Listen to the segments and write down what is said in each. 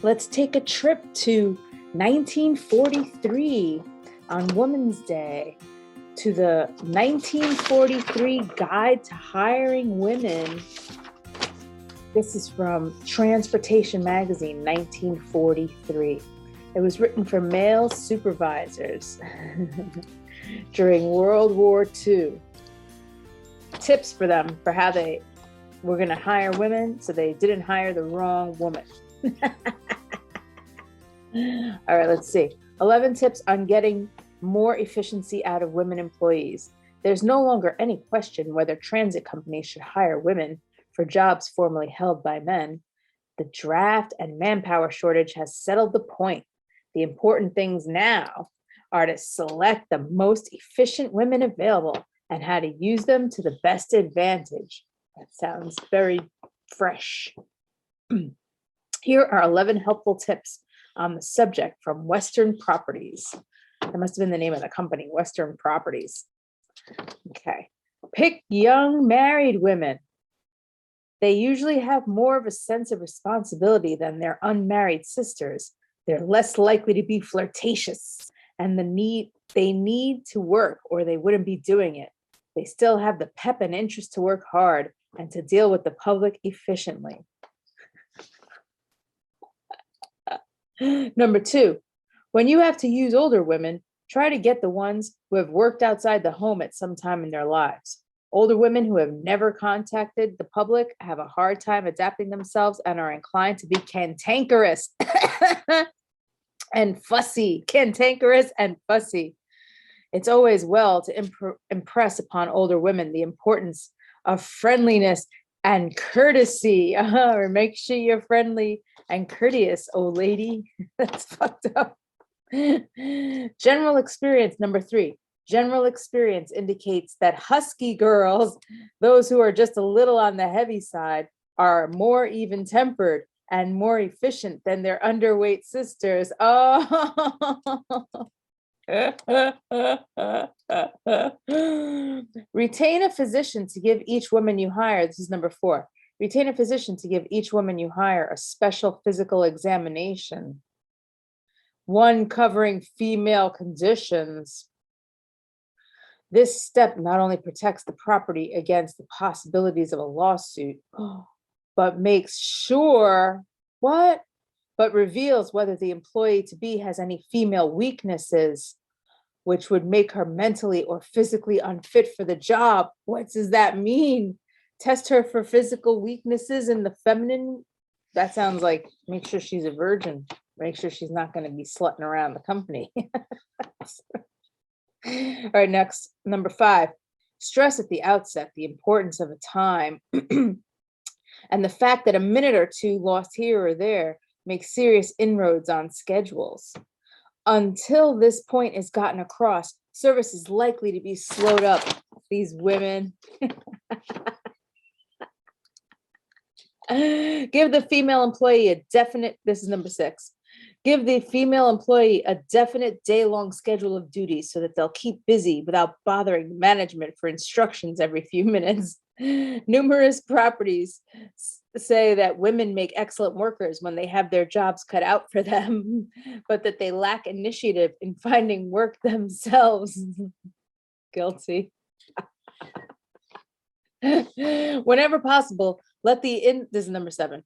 Let's take a trip to 1943 on Women's Day, to the 1943 Guide to Hiring Women. This is from Transportation Magazine, 1943. It was written for male supervisors during World War II. Tips for them for how they were going to hire women so they didn't hire the wrong woman. All right, let's see. 11 tips on getting more efficiency out of women employees. There's no longer any question whether transit companies should hire women for jobs formerly held by men. The draft and manpower shortage has settled the point. The important things now are to select the most efficient women available and how to use them to the best advantage. That sounds very fresh. Here are 11 helpful tips on the subject from Western Properties. That must have been the name of the company, Western Properties. Okay. Pick young married women. They usually have more of a sense of responsibility than their unmarried sisters. They're less likely to be flirtatious, and they need to work or they wouldn't be doing it. They still have the pep and interest to work hard and to deal with the public efficiently. Number 2, when you have to use older women, try to get the ones who have worked outside the home at some time in their lives. Older women who have never contacted the public have a hard time adapting themselves and are inclined to be cantankerous and fussy. Cantankerous and fussy. It's always well to impress upon older women the importance of friendliness and courtesy. Or make sure you're friendly and courteous, old lady. That's fucked up. General experience, number 3. General experience indicates that husky girls, those who are just a little on the heavy side, are more even-tempered and more efficient than their underweight sisters. Oh. Retain a physician to give each woman you hire. This is number 4. Retain a physician to give each woman you hire a special physical examination, one covering female conditions. This step not only protects the property against the possibilities of a lawsuit, but makes sure but reveals whether the employee-to-be has any female weaknesses which would make her mentally or physically unfit for the job. What does that mean? Test her for physical weaknesses in the feminine? That sounds like make sure she's a virgin. Make sure she's not going to be slutting around the company. All right, next, number 5. Stress at the outset the importance of a time and the fact that a minute or two lost here or there makes serious inroads on schedules. Until this point is gotten across, service is likely to be slowed up. These women. Give the female employee a definite, this is number 6. Give the female employee a definite day-long schedule of duties so that they'll keep busy without bothering management for instructions every few minutes. Numerous properties say that women make excellent workers when they have their jobs cut out for them, but that they lack initiative in finding work themselves. Guilty. Whenever possible, this is number 7.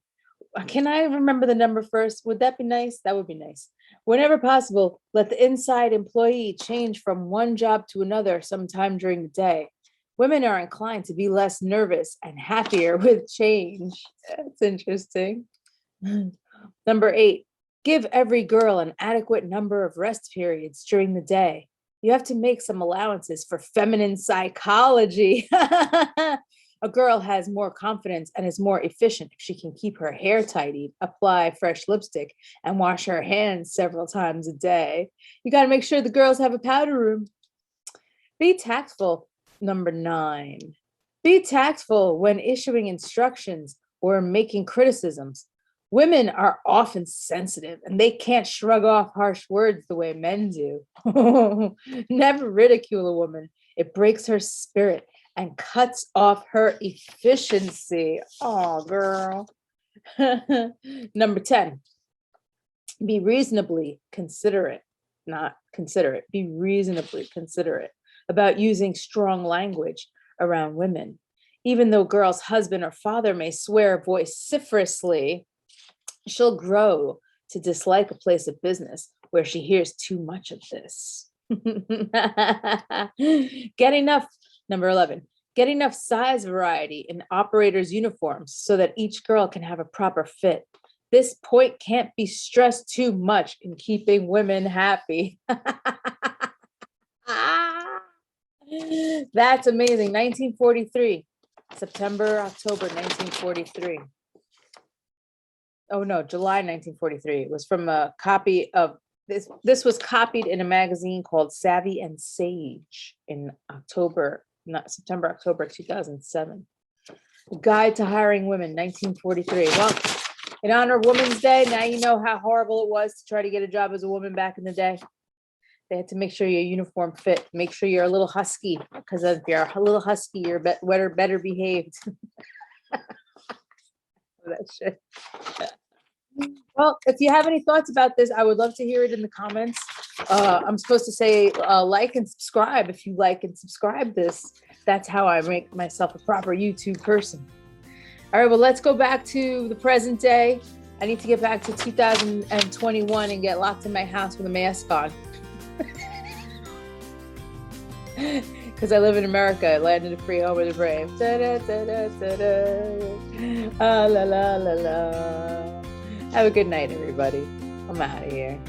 Can I remember the number first? Would that be nice? That would be nice. Whenever possible, let the inside employee change from one job to another sometime during the day. Women are inclined to be less nervous and happier with change. That's interesting. Number 8, give every girl an adequate number of rest periods during the day. You have to make some allowances for feminine psychology. A girl has more confidence and is more efficient if she can keep her hair tidied, apply fresh lipstick, and wash her hands several times a day. You got to make sure the girls have a powder room. Be tactful. Number 9. Be tactful when issuing instructions or making criticisms. Women are often sensitive and they can't shrug off harsh words the way men do. Never ridicule a woman. It breaks her spirit and cuts off her efficiency. Oh, girl. Number 10. Be reasonably considerate, not considerate. Be reasonably considerate about using strong language around women. Even though girl's husband or father may swear vociferously, she'll grow to dislike a place of business where she hears too much of this. Get enough, number 11, get enough size variety in operators' uniforms so that each girl can have a proper fit. This point can't be stressed too much in keeping women happy. That's amazing. 1943, September, October 1943. Oh no, July 1943. It was from a copy of this. This was copied in a magazine called Savvy and Sage in September, October 2007. The Guide to Hiring Women, 1943. Well, in honor of Women's Day, now you know how horrible it was to try to get a job as a woman back in the day. They had to make sure your uniform fit, make sure you're a little husky, because if you're a little husky, you're better behaved. That shit. Well, if you have any thoughts about this, I would love to hear it in the comments. I'm supposed to say like and subscribe. If you like and subscribe this, that's how I make myself a proper YouTube person. All right, well, let's go back to the present day. I need to get back to 2021 and get locked in my house with a mask on. Because I live in America. I landed a free home of the brave. Da, da, da, da, da, da. Ah, la, la, la, la. Have a good night, everybody. I'm out of here.